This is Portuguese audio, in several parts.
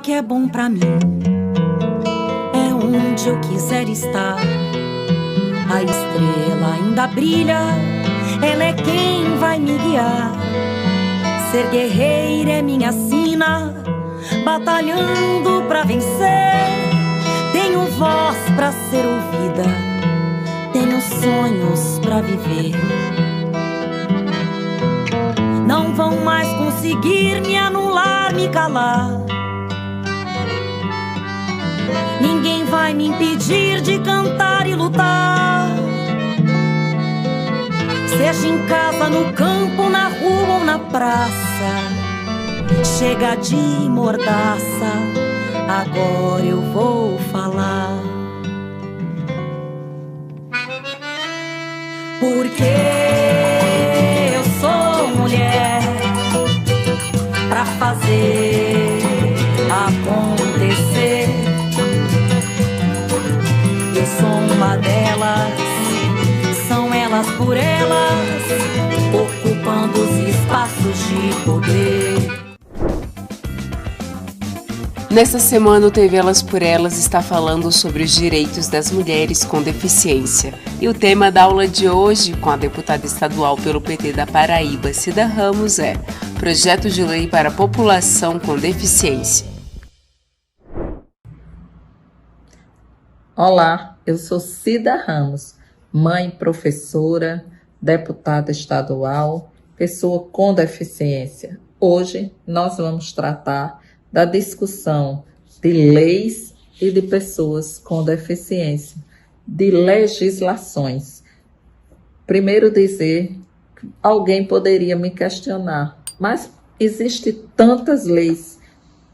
que é bom pra mim é onde eu quiser estar. A estrela ainda brilha, ela é quem vai me guiar. Ser guerreira é minha sina, batalhando pra vencer. Tenho voz pra ser ouvida, tenho sonhos pra viver. Não vão mais conseguir me anular, me calar. Ninguém vai me impedir de cantar e lutar. Seja em casa, no campo, na rua ou na praça. Chega de mordaça, agora eu vou falar. Porque eu sou mulher pra fazer acontecer. Eu sou uma delas, são elas por elas, ocupando os espaços de poder. Nesta semana, o TV Elas por Elas está falando sobre os direitos das mulheres com deficiência. E o tema da aula de hoje, com a deputada estadual pelo PT da Paraíba, Cida Ramos, é Projeto de Lei para a População com Deficiência. Olá, eu sou Cida Ramos, mãe, professora, deputada estadual, pessoa com deficiência. Hoje nós vamos tratar da discussão de leis e de pessoas com deficiência, de legislações. Primeiro dizer, alguém poderia me questionar, mas existem tantas leis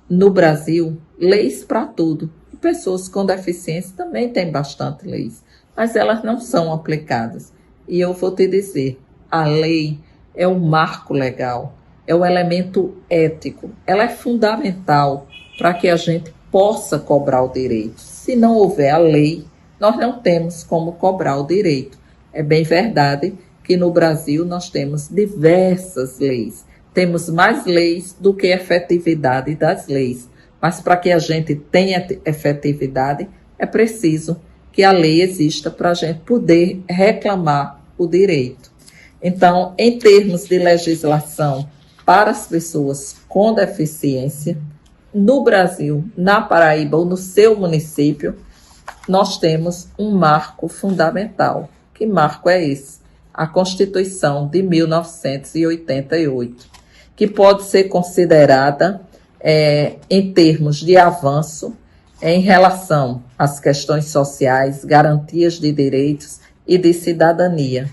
no Brasil, leis para tudo. E pessoas com deficiência também têm bastante leis, mas elas não são aplicadas. E eu vou te dizer, a lei é um marco legal, é um elemento ético, ela é fundamental para que a gente possa cobrar o direito. Se não houver a lei, nós não temos como cobrar o direito. É bem verdade que no Brasil nós temos diversas leis, temos mais leis do que efetividade das leis, mas para que a gente tenha efetividade, é preciso que a lei exista para a gente poder reclamar o direito. Então, em termos de legislação, para as pessoas com deficiência, no Brasil, na Paraíba ou no seu município, nós temos um marco fundamental. Que marco é esse? A Constituição de 1988, que pode ser considerada, em termos de avanço, em relação às questões sociais, garantias de direitos e de cidadania.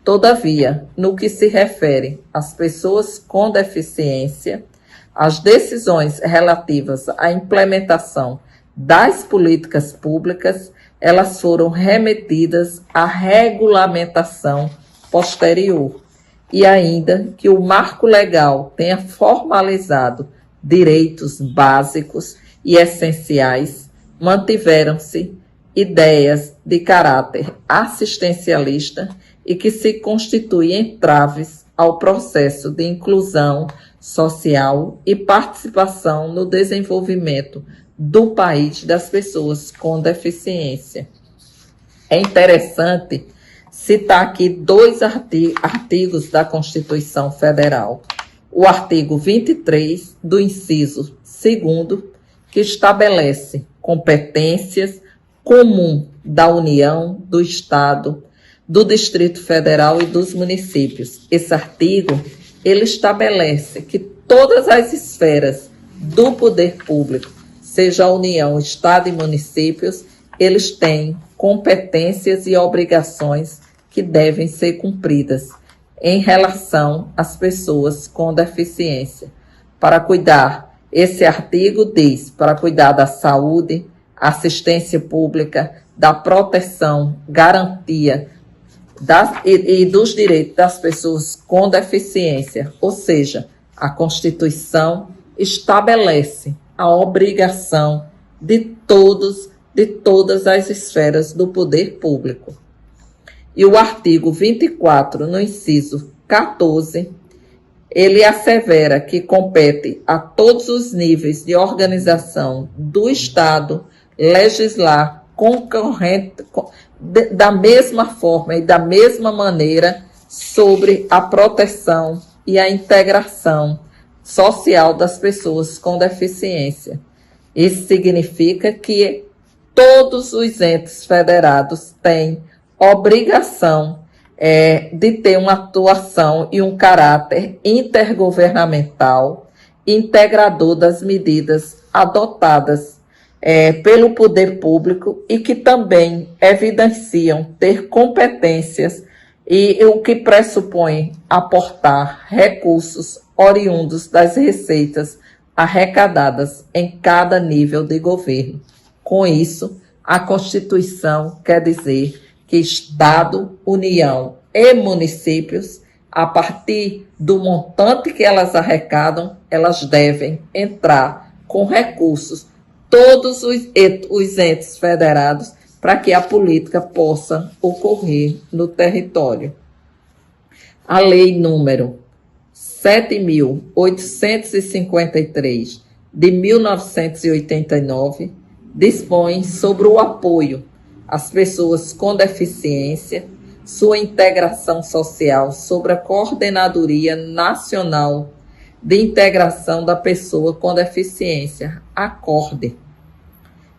Todavia, no que se refere às pessoas com deficiência, as decisões relativas à implementação das políticas públicas, elas foram remetidas à regulamentação posterior. E ainda que o marco legal tenha formalizado direitos básicos e essenciais, mantiveram-se ideias de caráter assistencialista e que se constituem entraves ao processo de inclusão social e participação no desenvolvimento do país das pessoas com deficiência. É interessante citar aqui dois artigos da Constituição Federal. O artigo 23, do inciso 2º, que estabelece competências comum da União, do Estado, do Distrito Federal e dos municípios. Esse artigo, ele estabelece que todas as esferas do poder público, seja a União, Estado e municípios, eles têm competências e obrigações que devem ser cumpridas em relação às pessoas com deficiência. Para cuidar, esse artigo diz, para cuidar da saúde, assistência pública, da proteção, garantia e dos direitos das pessoas com deficiência, ou seja, a Constituição estabelece a obrigação de todas as esferas do poder público. E o artigo 24, no inciso 14, ele assevera que compete a todos os níveis de organização do Estado legislar da mesma forma e da mesma maneira sobre a proteção e a integração social das pessoas com deficiência. Isso significa que todos os entes federados têm obrigação de ter uma atuação e um caráter intergovernamental, integrador das medidas adotadas pelo poder público e que também evidenciam ter competências e o que pressupõe aportar recursos oriundos das receitas arrecadadas em cada nível de governo. Com isso, a Constituição quer dizer que Estado, União e municípios, a partir do montante que elas arrecadam, elas devem entrar com recursos, todos os entes federados, para que a política possa ocorrer no território. A lei número 7.853 de 1989 dispõe sobre o apoio às pessoas com deficiência, sua integração social, sobre a Coordenadoria Nacional de Integração da Pessoa com Deficiência, a CORDE.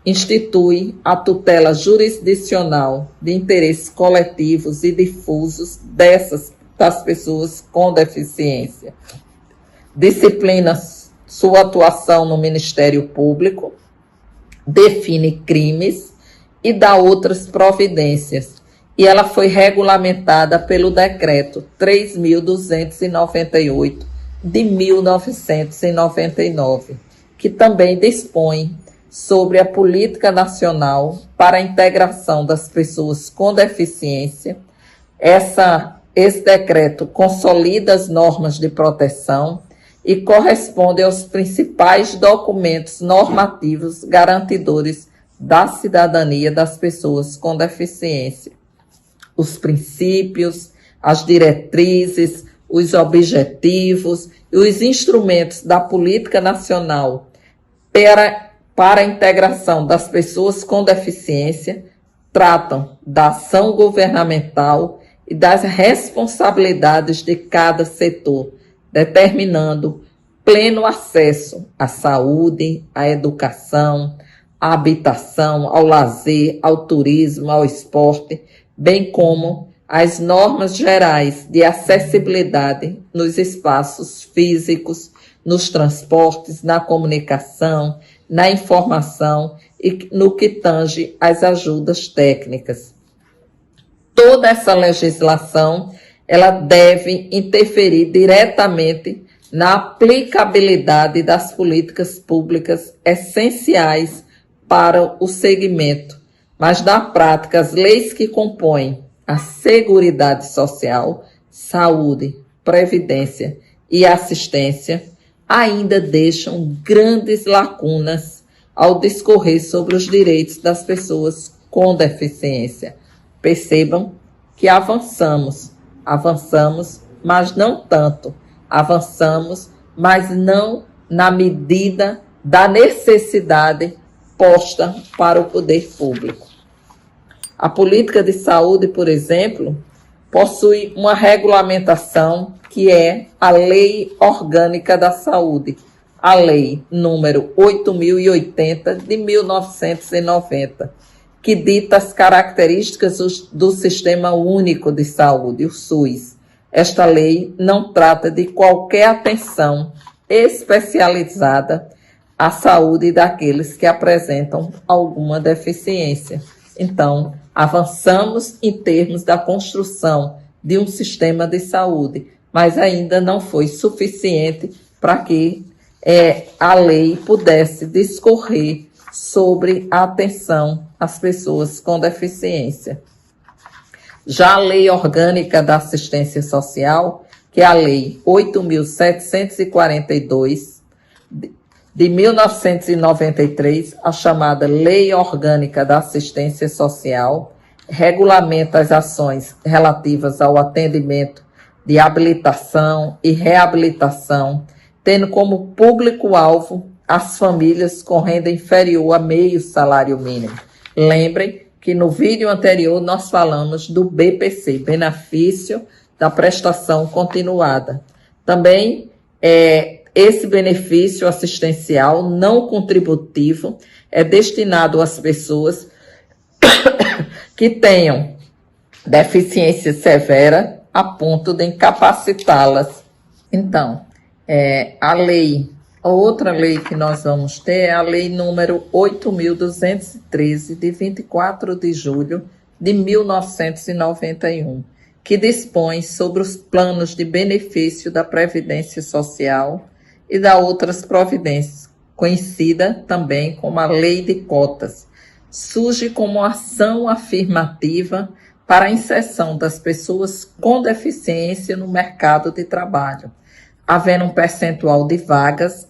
Institui a tutela jurisdicional de interesses coletivos e difusos das pessoas com deficiência. Disciplina sua atuação no Ministério Público, define crimes e dá outras providências. E ela foi regulamentada pelo Decreto 3.298 de 1999, que também dispõe sobre a Política Nacional para a Integração das Pessoas com Deficiência. Esse decreto consolida as normas de proteção e corresponde aos principais documentos normativos garantidores da cidadania das pessoas com deficiência. Os princípios, as diretrizes, os objetivos e os instrumentos da Política Nacional para a integração das pessoas com deficiência tratam da ação governamental e das responsabilidades de cada setor, determinando pleno acesso à saúde, à educação, à habitação, ao lazer, ao turismo, ao esporte, bem como as normas gerais de acessibilidade nos espaços físicos, nos transportes, na comunicação, na informação e no que tange às ajudas técnicas. Toda essa legislação, ela deve interferir diretamente na aplicabilidade das políticas públicas essenciais para o segmento, mas na prática as leis que compõem a Seguridade Social, Saúde, Previdência e Assistência ainda deixam grandes lacunas ao discorrer sobre os direitos das pessoas com deficiência. Percebam que avançamos, mas não tanto. Avançamos, mas não na medida da necessidade posta para o poder público. A política de saúde, por exemplo, possui uma regulamentação que é a Lei Orgânica da Saúde, a Lei número 8.080 de 1990, que dita as características do Sistema Único de Saúde, o SUS. Esta lei não trata de qualquer atenção especializada à saúde daqueles que apresentam alguma deficiência. Então, avançamos em termos da construção de um sistema de saúde, mas ainda não foi suficiente para que a lei pudesse discorrer sobre a atenção às pessoas com deficiência. Já a Lei Orgânica da Assistência Social, que é a Lei 8.742, de 1993, a chamada Lei Orgânica da Assistência Social, regulamenta as ações relativas ao atendimento de habilitação e reabilitação, tendo como público-alvo as famílias com renda inferior a meio salário mínimo. Lembrem que no vídeo anterior nós falamos do BPC, benefício da prestação continuada. Também esse benefício assistencial não contributivo é destinado às pessoas que tenham deficiência severa a ponto de incapacitá-las. Então, a outra lei que nós vamos ter é a lei número 8.213, de 24 de julho de 1991, que dispõe sobre os planos de benefício da Previdência Social e da outras providências, conhecida também como a Lei de Cotas. Surge como ação afirmativa para a inserção das pessoas com deficiência no mercado de trabalho, havendo um percentual de vagas